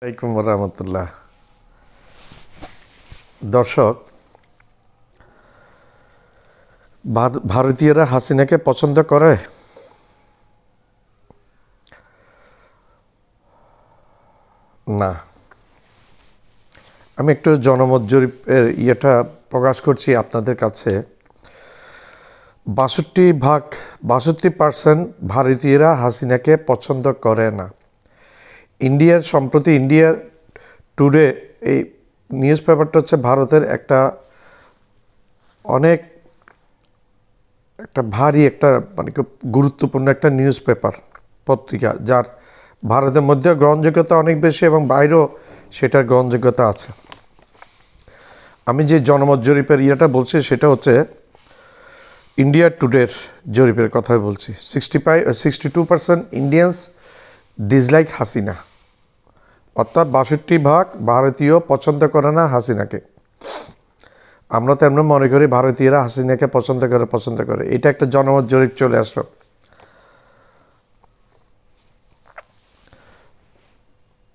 আলাইকুম রহমতুল্লাহ। দর্শক, ভারতীয়রা হাসিনাকে পছন্দ করে? না। আমি একটু জনমত জরিপের প্রকাশ করছি আপনাদের কাছে। 62% ভারতীয়রা হাসিনাকে পছন্দ করে না। সম্প্রতি ইন্ডিয়ার টুডে এই নিউজ পেপারটা হচ্ছে ভারতের অনেক ভারী মানে খুব গুরুত্বপূর্ণ একটা নিউজ পেপার পত্রিকা, যার ভারতের মধ্যে গ্রহণযোগ্যতা অনেক বেশি এবং বাইরেও সেটার গ্রহণযোগ্যতা আছে। আমি যে জনমত জরিপের বলছি সেটা হচ্ছে ইন্ডিয়া টুডের জরিপের কথাই বলছি। 62% ইন্ডিয়ানস ডিসলাইক হাসিনা, অর্থাৎ 62% ভারতীয় পছন্দ করে না হাসিনাকে। আমরা তো এমন মনে করি ভারতীয়রা হাসিনাকে পছন্দ করে। এটা একটা জনমত জরিপ চলে আসলো।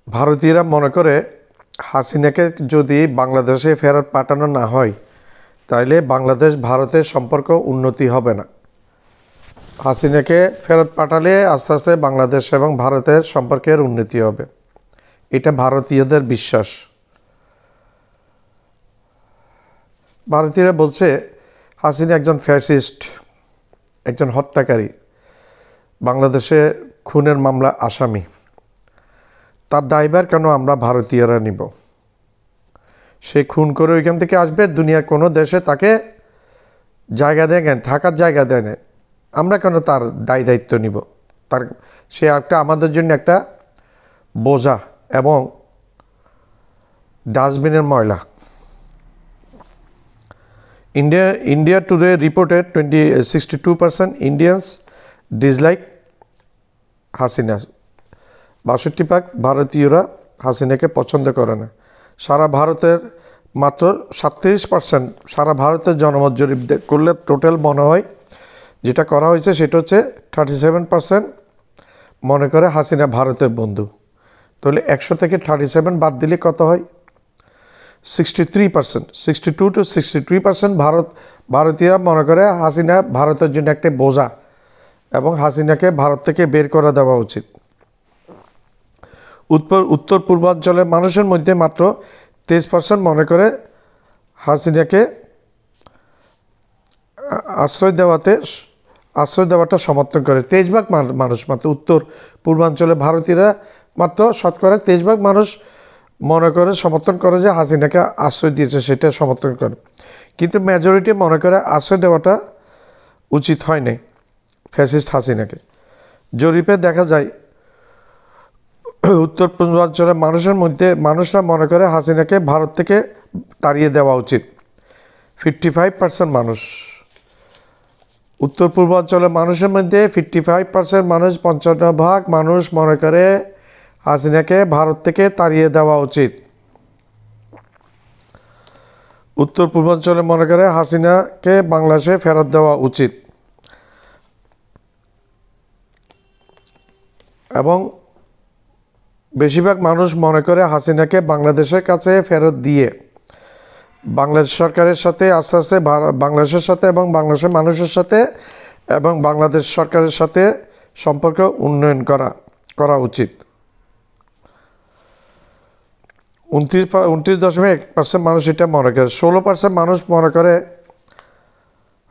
ভারতীয়রা মনে করে হাসিনাকে যদি বাংলাদেশে ফেরত পাঠানো না হয় তাহলে বাংলাদেশ ভারতের সম্পর্ক উন্নতি হবে না। হাসিনাকে ফেরত পাঠালে আস্তে আস্তে বাংলাদেশ এবং ভারতের সম্পর্কের উন্নতি হবে, এটা ভারতীয়দের বিশ্বাস। ভারতীয়রা বলছে হাসিনা একজন ফ্যাসিস্ট, একজন হত্যাকারী, বাংলাদেশে খুনের মামলা আসামি। তার দায়ভার কেন আমরা ভারতীয়রা নিব? সে খুন করে ওইখান থেকে আসবে, দুনিয়ার কোনো দেশে তাকে জায়গা দেয়, থাকার জায়গা দেয় না। আমরা কেন তার দায়িত্ব নিব? সে আমাদের জন্য একটা বোঝা এবং ডাস্টবিনের ময়লা। India today reported 62% Indians dislike Hasina. 62% ভারতীয়রা হাসিনাকে পছন্দ করে না। সারা ভারতের মাত্র 37%, সারা ভারতের জনমত জরিপ করলে টোটাল মনে হয় যেটা করা হয়েছে সেটা হচ্ছে 37% মনে করে হাসিনা ভারতের বন্ধু। তাহলে 100 থেকে 37 বাদ দিলে কত হয়? 63%, 62 to 63% ভারতীয় মনে করে হাসিনা ভারতের জন্য একটা বোঝা এবং হাসিনাকে ভারত থেকে বের করে দেওয়া উচিত। উত্তর পূর্বাঞ্চলের মানুষের মধ্যে মাত্র 23% মনে করে হাসিনাকে আশ্রয় দেওয়াটা সমর্থন করে। 23% মানুষ, মাত্র উত্তর পূর্বাঞ্চলে ভারতীয়রা মাত্র শতকরা 23% মানুষ মনে করে সমর্থন করে যে হাসিনাকে আশ্রয় দিয়েছে, সেটা সমর্থন করে। কিন্তু মেজরিটি মনে করে আশ্রয় দেওয়াটা উচিত হয় নাই ফ্যাসিস্ট হাসিনাকে। জরিপে দেখা যায় উত্তর পূর্বাঞ্চলের মানুষরা মনে করে হাসিনাকে ভারত থেকে তাড়িয়ে দেওয়া উচিত। 55% মানুষ, উত্তর পূর্বাঞ্চলের মানুষের মধ্যে 55% মানুষ, 55% মানুষ মনে করে হাসিনাকে ভারত থেকে তাড়িয়ে দেওয়া উচিত। উত্তর পূর্বাঞ্চলে মনে করে হাসিনাকে বাংলাদেশে ফেরত দেওয়া উচিত এবং বেশিরভাগ মানুষ মনে করে হাসিনাকে বাংলাদেশের কাছে ফেরত দিয়ে বাংলাদেশ সরকারের সাথে আস্তে আস্তে বাংলাদেশের সাথে এবং বাংলাদেশের মানুষের সাথে এবং বাংলাদেশ সরকারের সাথে সম্পর্ক উন্নয়ন করা উচিত। 29.1% মানুষ এটা মনে করে। 16% মানুষ মনে করে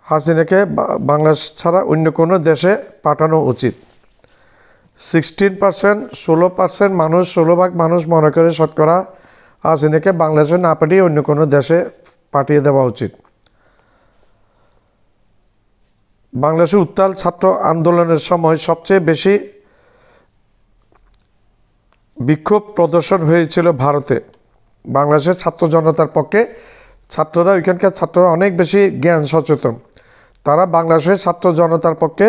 হাসিনাকে বাংলাদেশ ছাড়া অন্য কোনো দেশে পাঠানো উচিত। 16%, 16% মানুষ মনে করে শতকরা হাসিনাকে বাংলাদেশে না পাঠিয়ে অন্য কোনো দেশে পাঠিয়ে দেওয়া উচিত। বাংলাদেশে উত্তাল ছাত্র আন্দোলনের সময় সবচেয়ে বেশি বিক্ষোভ প্রদর্শন হয়েছিল ভারতে। বাংলাদেশের ছাত্র জনতার পক্ষে ওইখানকার ছাত্ররা অনেক বেশি জ্ঞান সচেতন। তারা বাংলাদেশের ছাত্র জনতার পক্ষে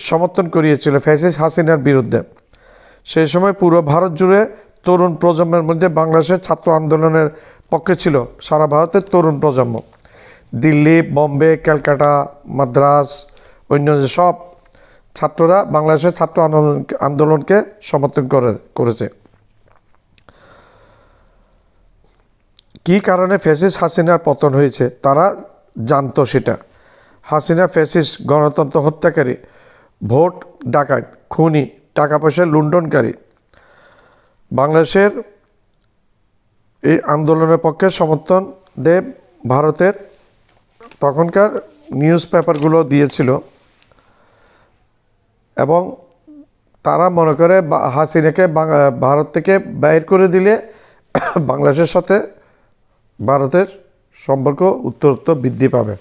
সমর্থন করিয়েছিল ফ্যাসিস্ট হাসিনার বিরুদ্ধে। সেই সময় পুরো ভারত জুড়ে তরুণ প্রজন্মের মধ্যে বাংলাদেশের ছাত্র আন্দোলনের পক্ষে ছিল সারা ভারতের তরুণ প্রজন্ম। দিল্লি, বম্বে, ক্যালকাটা, মাদ্রাস, অন্য সব ছাত্ররা বাংলাদেশের ছাত্র আন্দোলনকে সমর্থন করেছে। কী কারণে ফ্যাসিস্ট হাসিনার পতন হয়েছে তারা জানতো সেটা। হাসিনা ফ্যাসিস্ট, গণতন্ত্র হত্যাকারী, ভোট ডাকাত, খুনি, টাকা পয়সা লুণ্ঠনকারী। বাংলাদেশের এই আন্দোলনের পক্ষে সমর্থন দেব ভারতের তখনকার নিউজ পেপারগুলো দিয়েছিল এবং তারা মনে করে হাসিনাকে ভারত থেকে বাইর করে দিলে বাংলাদেশের সাথে ভারতের সম্পর্ক উত্তরোত্তর বৃদ্ধি পাবে।